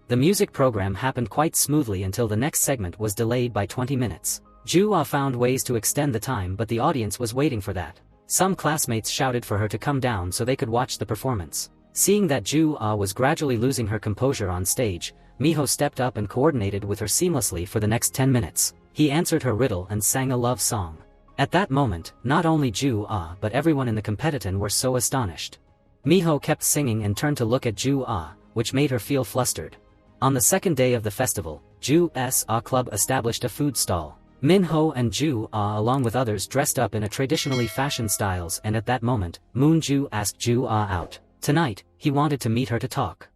The music program happened quite smoothly until the next segment was delayed by 20 minutes. Ju Ah found ways to extend the time, but the audience was waiting for that. Some classmates shouted for her to come down so they could watch the performance. Seeing that Ju Ah was gradually losing her composure on stage, Miho stepped up and coordinated with her seamlessly for the next 10 minutes. He answered her riddle and sang a love song. At that moment, not only Ju Ah but everyone in the competition were so astonished. Miho kept singing and turned to look at Ju Ah, which made her feel flustered. On the second day of the festival, Ju's Ah Club established a food stall. Minho and Ju Ah along with others dressed up in a traditionally fashioned styles, and at that moment, Moonju asked Ju Ah out. Tonight, he wanted to meet her to talk.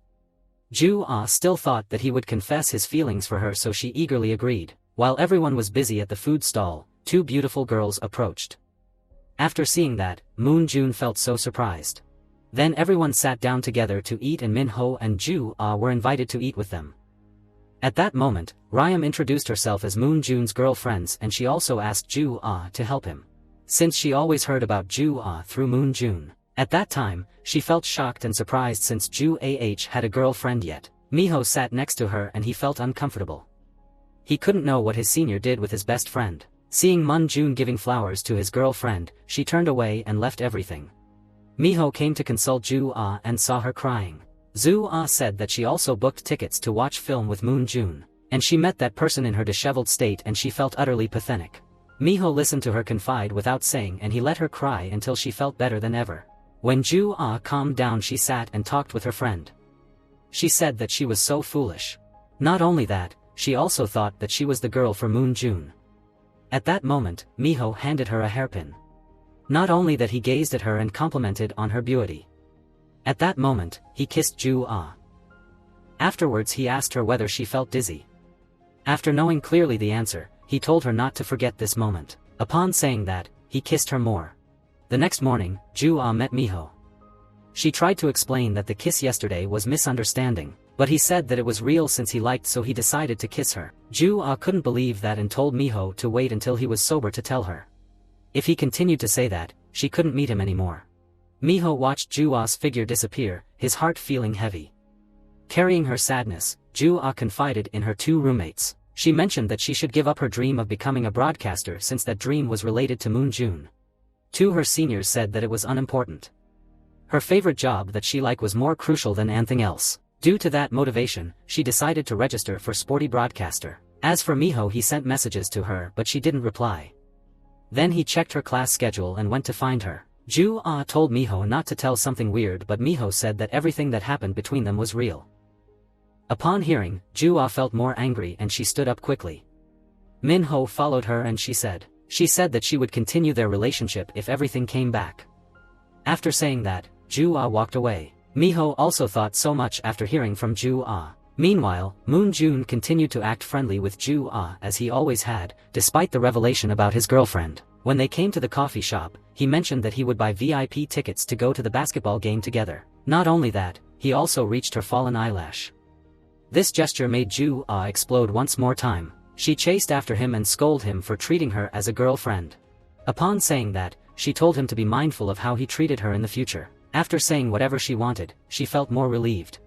Ju Ah still thought that he would confess his feelings for her, so she eagerly agreed. While everyone was busy at the food stall, two beautiful girls approached. After seeing that, Moonjun felt so surprised. Then everyone sat down together to eat, and Minho and Ju Ah were invited to eat with them. At that moment, Ryam introduced herself as Moonjun's girlfriends, and she also asked Ju Ah to help him. Since she always heard about Ju Ah through Moonjun, at that time, she felt shocked and surprised since Ju Ah had a girlfriend yet. Miho sat next to her and he felt uncomfortable. He couldn't know what his senior did with his best friend. Seeing Moonjun giving flowers to his girlfriend, she turned away and left everything. Miho came to consult Ju Ah and saw her crying. Zu Ah said that she also booked tickets to watch film with Moonjun, and she met that person in her disheveled state and she felt utterly pathetic. Miho listened to her confide without saying, and he let her cry until she felt better than ever. When Ju Ah calmed down, she sat and talked with her friend. She said that she was so foolish. Not only that, she also thought that she was the girl for Moonjun. At that moment, Miho handed her a hairpin. Not only that, he gazed at her and complimented on her beauty. At that moment, he kissed Ju Ah. Afterwards he asked her whether she felt dizzy. After knowing clearly the answer, he told her not to forget this moment. Upon saying that, he kissed her more. The next morning, Ju Ah met Miho. She tried to explain that the kiss yesterday was misunderstanding, but he said that it was real since he liked, so he decided to kiss her. Ju Ah couldn't believe that and told Miho to wait until he was sober to tell her. If he continued to say that, she couldn't meet him anymore. Miho watched Ju Ah's figure disappear, his heart feeling heavy. Carrying her sadness, Ju Ah confided in her two roommates. She mentioned that she should give up her dream of becoming a broadcaster since that dream was related to Moonjun. Two her seniors said that it was unimportant. Her favorite job that she liked was more crucial than anything else. Due to that motivation, she decided to register for Sporty Broadcaster. As for Miho, he sent messages to her but she didn't reply. Then he checked her class schedule and went to find her. Ju Ah told Miho not to tell something weird, but Miho said that everything that happened between them was real. Upon hearing, Ju Ah felt more angry and she stood up quickly. Minho followed her and she said that she would continue their relationship if everything came back. After saying that, Ju Ah walked away. Miho also thought so much after hearing from Ju Ah. Meanwhile, Moonjun continued to act friendly with Ju Ah as he always had, despite the revelation about his girlfriend. When they came to the coffee shop, he mentioned that he would buy VIP tickets to go to the basketball game together. Not only that, he also reached her fallen eyelash. This gesture made Ju Ah explode once more time. She chased after him and scolded him for treating her as a girlfriend. Upon saying that, she told him to be mindful of how he treated her in the future. After saying whatever she wanted, she felt more relieved.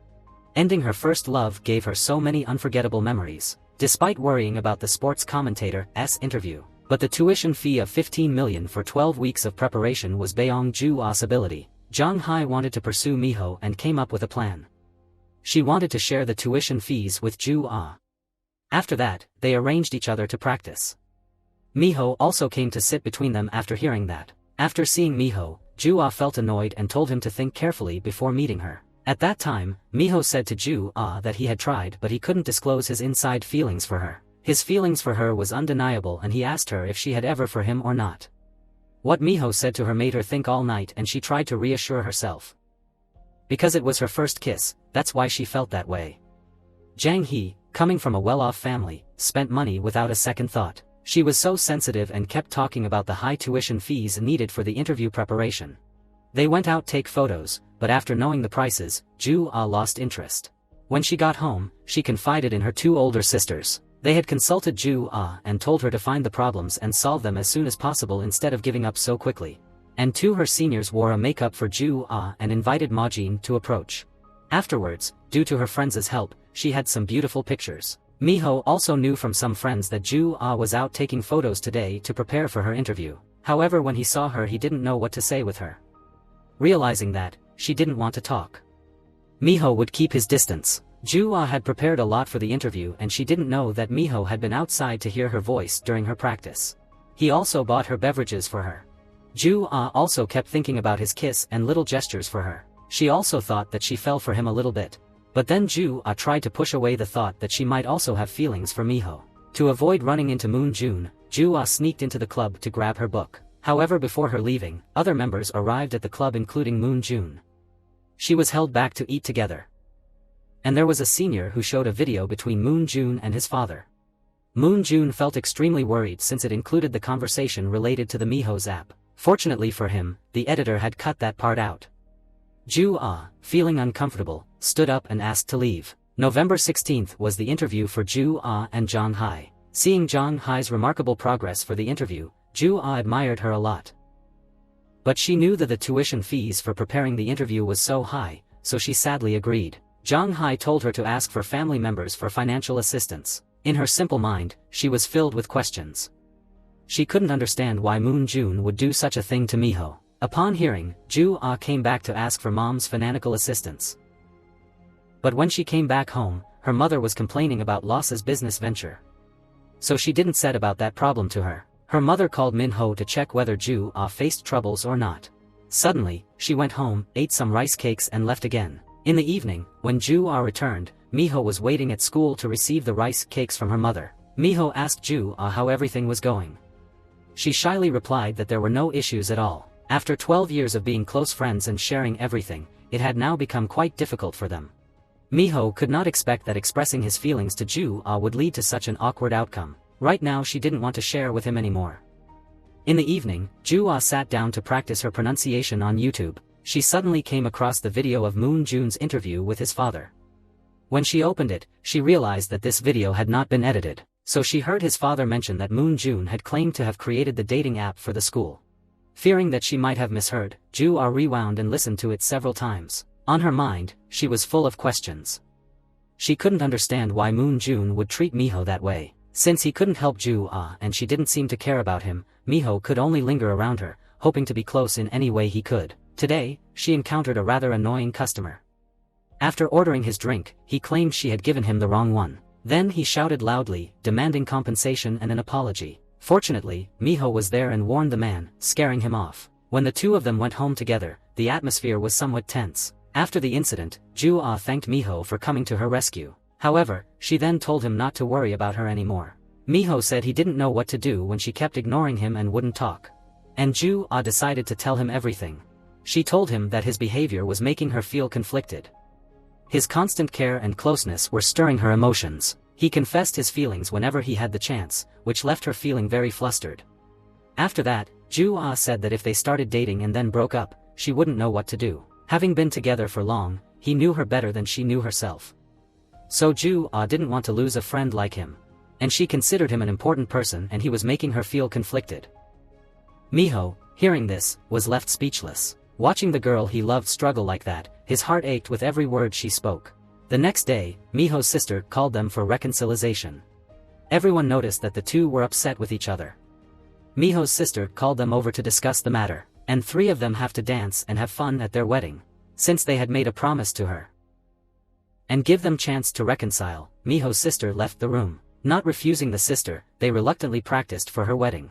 Ending her first love gave her so many unforgettable memories. Despite worrying about the sports commentator's interview, but the tuition fee of 15 million for 12 weeks of preparation was beyond Ju Ah's ability. Zhang Hai wanted to pursue Miho and came up with a plan. She wanted to share the tuition fees with Ju Ah. After that, they arranged each other to practice. Miho also came to sit between them after hearing that. After seeing Miho, Ju Ah felt annoyed and told him to think carefully before meeting her. At that time, Miho said to Ju Ah that he had tried but he couldn't disclose his inside feelings for her. His feelings for her was undeniable and he asked her if she had ever for him or not. What Miho said to her made her think all night and she tried to reassure herself. Because it was her first kiss, that's why she felt that way. Zhang He, coming from a well-off family, spent money without a second thought. She was so sensitive and kept talking about the high tuition fees needed for the interview preparation. They went out take photos, but after knowing the prices, Ju-ah lost interest. When she got home, she confided in her two older sisters. They had consulted Ju-ah and told her to find the problems and solve them as soon as possible instead of giving up so quickly. And two her seniors wore a makeup for Ju-ah and invited Majin to approach. Afterwards, due to her friends' help, she had some beautiful pictures. Miho also knew from some friends that Ju-ah was out taking photos today to prepare for her interview. However, when he saw her, he didn't know what to say with her. Realizing that, she didn't want to talk. Miho would keep his distance. Ju-ah had prepared a lot for the interview and she didn't know that Miho had been outside to hear her voice during her practice. He also bought her beverages for her. Ju-ah also kept thinking about his kiss and little gestures for her. She also thought that she fell for him a little bit. But then Ju-ah tried to push away the thought that she might also have feelings for Miho. To avoid running into Moon-jun, Ju-ah sneaked into the club to grab her book. However, before her leaving, other members arrived at the club including Moon-jun. She was held back to eat together. And there was a senior who showed a video between Moon-jun and his father. Moon-jun felt extremely worried since it included the conversation related to the Miho's app. Fortunately for him, the editor had cut that part out. Ju-ah, feeling uncomfortable, stood up and asked to leave. November 16th was the interview for Ju-ah and Jong Hai. Seeing Jong Hai's remarkable progress for the interview, Ju-ah admired her a lot. But she knew that the tuition fees for preparing the interview was so high, so she sadly agreed. Jong Hai told her to ask for family members for financial assistance. In her simple mind, she was filled with questions. She couldn't understand why Moon-jun would do such a thing to Miho. Upon hearing, Ju-ah came back to ask for mom's financial assistance. But when she came back home, her mother was complaining about Los's business venture. So she didn't said about that problem to her. Her mother called Minho to check whether Ju-ah faced troubles or not. Suddenly, she went home, ate some rice cakes and left again. In the evening, when Ju-ah returned, Miho was waiting at school to receive the rice cakes from her mother. Miho asked Ju-ah how everything was going. She shyly replied that there were no issues at all. After 12 years of being close friends and sharing everything, it had now become quite difficult for them. Miho could not expect that expressing his feelings to Ju-ah would lead to such an awkward outcome. Right now she didn't want to share with him anymore. In the evening, Ju-ah sat down to practice her pronunciation on YouTube. She suddenly came across the video of Moon-jun's interview with his father. When she opened it, she realized that this video had not been edited, so she heard his father mention that Moon-jun had claimed to have created the dating app for the school. Fearing that she might have misheard, Ju-ah rewound and listened to it several times. On her mind, she was full of questions. She couldn't understand why Moon-jun would treat Miho that way. Since he couldn't help Ju-ah and she didn't seem to care about him, Miho could only linger around her, hoping to be close in any way he could. Today, she encountered a rather annoying customer. After ordering his drink, he claimed she had given him the wrong one. Then he shouted loudly, demanding compensation and an apology. Fortunately, Miho was there and warned the man, scaring him off. When the two of them went home together, the atmosphere was somewhat tense. After the incident, Ju-ah thanked Miho for coming to her rescue. However, she then told him not to worry about her anymore. Miho said he didn't know what to do when she kept ignoring him and wouldn't talk. And Ju-ah decided to tell him everything. She told him that his behavior was making her feel conflicted. His constant care and closeness were stirring her emotions. He confessed his feelings whenever he had the chance, which left her feeling very flustered. After that, Ju-ah said that if they started dating and then broke up, she wouldn't know what to do. Having been together for long, he knew her better than she knew herself. So Ju-ah didn't want to lose a friend like him. And she considered him an important person and he was making her feel conflicted. Miho, hearing this, was left speechless. Watching the girl he loved struggle like that, his heart ached with every word she spoke. The next day, Miho's sister called them for reconciliation. Everyone noticed that the two were upset with each other. Miho's sister called them over to discuss the matter, and three of them have to dance and have fun at their wedding, since they had made a promise to her. And give them chance to reconcile, Miho's sister left the room. Not refusing the sister, they reluctantly practiced for her wedding.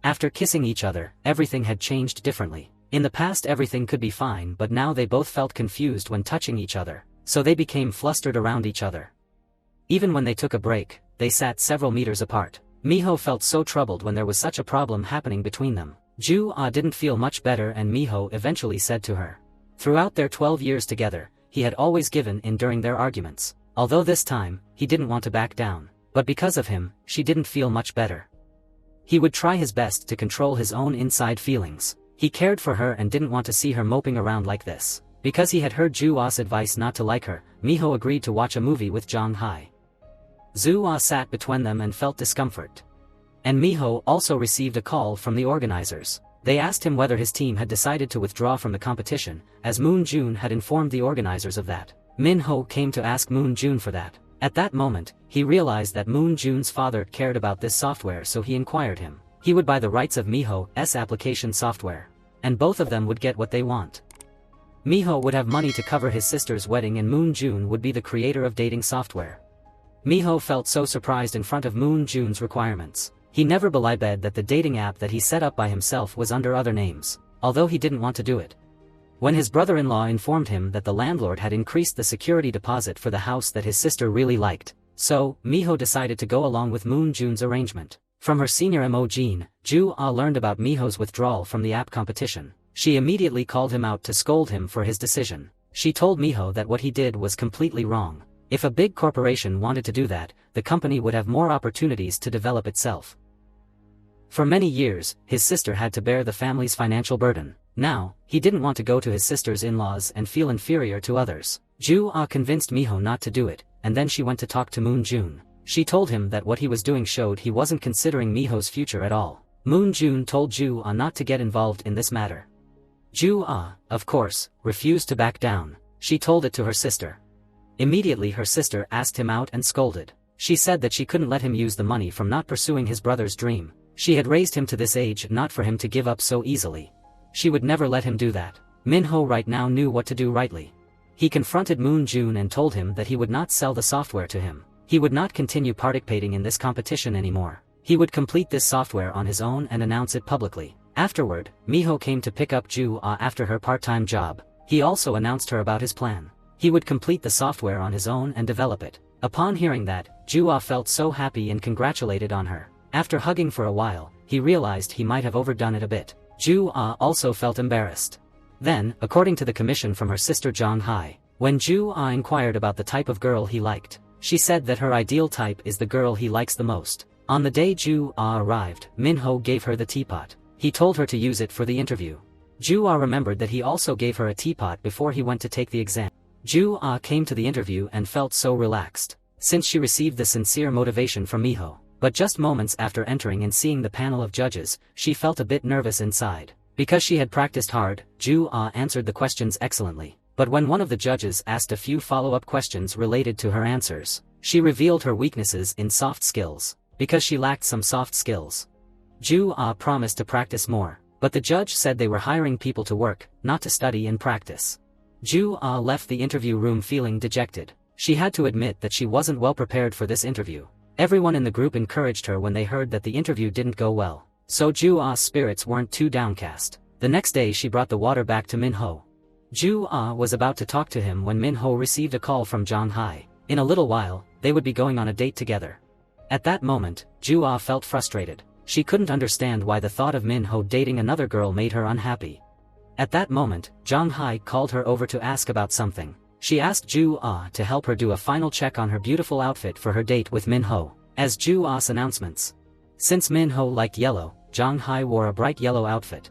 After kissing each other, everything had changed differently. In the past everything could be fine, but now they both felt confused when touching each other, so they became flustered around each other. Even when they took a break, they sat several meters apart. Miho felt so troubled when there was such a problem happening between them. Ju-ah didn't feel much better and Miho eventually said to her. Throughout their 12 years together, he had always given in during their arguments. Although this time, he didn't want to back down. But because of him, she didn't feel much better. He would try his best to control his own inside feelings. He cared for her and didn't want to see her moping around like this. Because he had heard Ju-ah's advice not to like her, Miho agreed to watch a movie with Jong-hai. Zu-ah sat between them and felt discomfort. And Miho also received a call from the organizers. They asked him whether his team had decided to withdraw from the competition, as Moon Jun had informed the organizers of that. Minho came to ask Moon Jun for that. At that moment, he realized that Moon Jun's father cared about this software, so he inquired him. He would buy the rights of Miho's application software. And both of them would get what they want. Miho would have money to cover his sister's wedding and Moon Jun would be the creator of dating software. Miho felt so surprised in front of Moon Jun's requirements. He never believed that the dating app that he set up by himself was under other names, although he didn't want to do it. When his brother-in-law informed him that the landlord had increased the security deposit for the house that his sister really liked, so Miho decided to go along with Moon Jun's arrangement. From her senior Mo Jin, Ju-ah learned about Miho's withdrawal from the app competition. She immediately called him out to scold him for his decision. She told Miho that what he did was completely wrong. If a big corporation wanted to do that, the company would have more opportunities to develop itself. For many years, his sister had to bear the family's financial burden. Now, he didn't want to go to his sister's in-laws and feel inferior to others. Ju-ah convinced Miho not to do it, and then she went to talk to Moon Jun. She told him that what he was doing showed he wasn't considering Miho's future at all. Moon Jun told Ju-ah not to get involved in this matter. Ju-ah, of course, refused to back down. She told it to her sister. Immediately her sister asked him out and scolded. She said that she couldn't let him use the money from not pursuing his brother's dream. She had raised him to this age not for him to give up so easily. She would never let him do that. Minho right now knew what to do rightly. He confronted Moon Jun and told him that he would not sell the software to him. He would not continue participating in this competition anymore. He would complete this software on his own and announce it publicly. Afterward, Miho came to pick up Ju-ah after her part-time job. He also announced her about his plan. He would complete the software on his own and develop it. Upon hearing that, Ju-ah felt so happy and congratulated on her. After hugging for a while, he realized he might have overdone it a bit. Ju-ah also felt embarrassed. Then, according to the commission from her sister Jong-hai, when Ju-ah inquired about the type of girl he liked, she said that her ideal type is the girl he likes the most. On the day Ju-ah arrived, Minho gave her the teapot. He told her to use it for the interview. Ju-ah remembered that he also gave her a teapot before he went to take the exam. Ju-ah came to the interview and felt so relaxed, since she received the sincere motivation from Miho. But just moments after entering and seeing the panel of judges, she felt a bit nervous inside. Because she had practiced hard, Ju-ah answered the questions excellently. But when one of the judges asked a few follow-up questions related to her answers, she revealed her weaknesses in soft skills. Because she lacked some soft skills. Ju-ah promised to practice more, but the judge said they were hiring people to work, not to study and practice. Ju-ah left the interview room feeling dejected. She had to admit that she wasn't well prepared for this interview. Everyone in the group encouraged her when they heard that the interview didn't go well, so Ju-ah's spirits weren't too downcast. The next day she brought the water back to Minho. Ju-ah was about to talk to him when Minho received a call from Jong-hai. In a little while, they would be going on a date together. At that moment, Ju-ah felt frustrated. She couldn't understand why the thought of Minho dating another girl made her unhappy. At that moment, Jong-hai called her over to ask about something. She asked Ju-ah to help her do a final check on her beautiful outfit for her date with Minho. As Ju-ah's announcements. Since Minho liked yellow, Jong-hai wore a bright yellow outfit.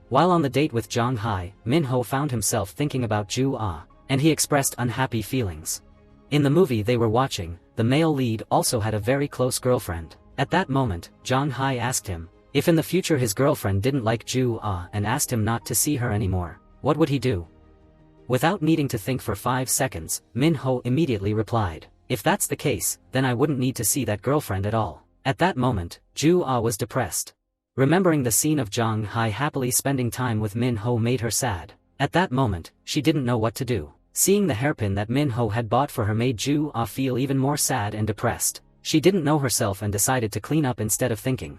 While on the date with Jong-hai, Minho found himself thinking about Ju-ah, and he expressed unhappy feelings. In the movie they were watching, the male lead also had a very close girlfriend. At that moment, Jong-hai asked him if in the future his girlfriend didn't like Ju-ah and asked him not to see her anymore, what would he do? Without needing to think for 5 seconds, Minho immediately replied, if that's the case, then I wouldn't need to see that girlfriend at all. At that moment, Ju-ah was depressed. Remembering the scene of Jong-hai happily spending time with Minho made her sad. At that moment, she didn't know what to do. Seeing the hairpin that Minho had bought for her made Ju-ah feel even more sad and depressed. She didn't know herself and decided to clean up instead of thinking.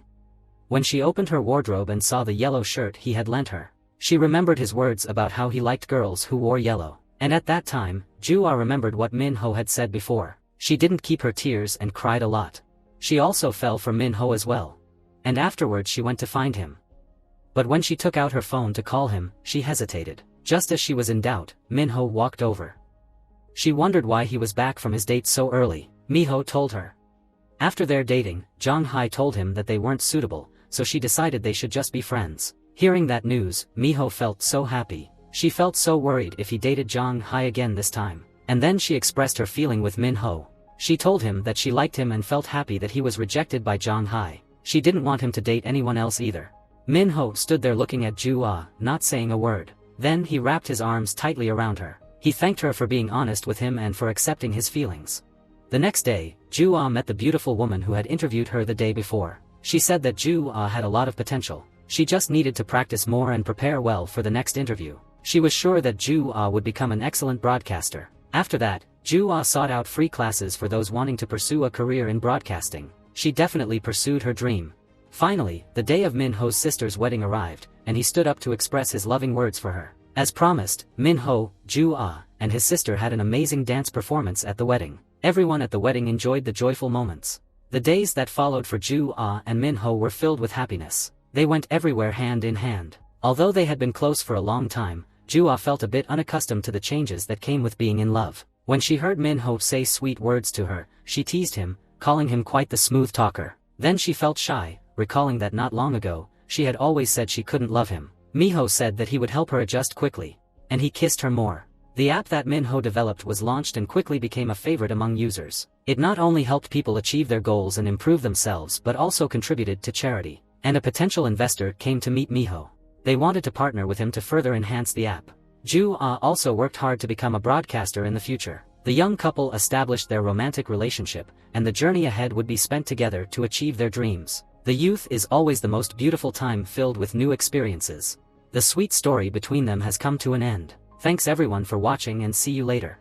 When she opened her wardrobe and saw the yellow shirt he had lent her, she remembered his words about how he liked girls who wore yellow. And at that time, Ju-ah remembered what Minho had said before. She didn't keep her tears and cried a lot. She also fell for Minho as well. And afterwards she went to find him. But when she took out her phone to call him, she hesitated. Just as she was in doubt, Minho walked over. She wondered why he was back from his date so early. Miho told her. After their dating, Jong-hai told him that they weren't suitable, so she decided they should just be friends. Hearing that news, Miho felt so happy. She felt so worried if he dated Jong Hai again this time. And then she expressed her feeling with Min-ho. She told him that she liked him and felt happy that he was rejected by Jong Hai. She didn't want him to date anyone else either. Min-ho stood there looking at Ju-ah, not saying a word. Then he wrapped his arms tightly around her. He thanked her for being honest with him and for accepting his feelings. The next day, Ju-ah met the beautiful woman who had interviewed her the day before. She said that Ju-ah had a lot of potential. She just needed to practice more and prepare well for the next interview. She was sure that Ju-ah would become an excellent broadcaster. After that, Ju-ah sought out free classes for those wanting to pursue a career in broadcasting. She definitely pursued her dream. Finally, the day of Min-ho's sister's wedding arrived, and he stood up to express his loving words for her. As promised, Min-ho, Ju-ah, and his sister had an amazing dance performance at the wedding. Everyone at the wedding enjoyed the joyful moments. The days that followed for Ju-ah and Min-ho were filled with happiness. They went everywhere hand in hand. Although they had been close for a long time, Ju-ah felt a bit unaccustomed to the changes that came with being in love. When she heard Min-ho say sweet words to her, she teased him, calling him quite the smooth talker. Then she felt shy, recalling that not long ago, she had always said she couldn't love him. Miho said that he would help her adjust quickly. And he kissed her more. The app that Min-ho developed was launched and quickly became a favorite among users. It not only helped people achieve their goals and improve themselves but also contributed to charity. And a potential investor came to meet Miho. They wanted to partner with him to further enhance the app. Ju-ah also worked hard to become a broadcaster in the future. The young couple established their romantic relationship, and the journey ahead would be spent together to achieve their dreams. The youth is always the most beautiful time, filled with new experiences. The sweet story between them has come to an end. Thanks everyone for watching and see you later.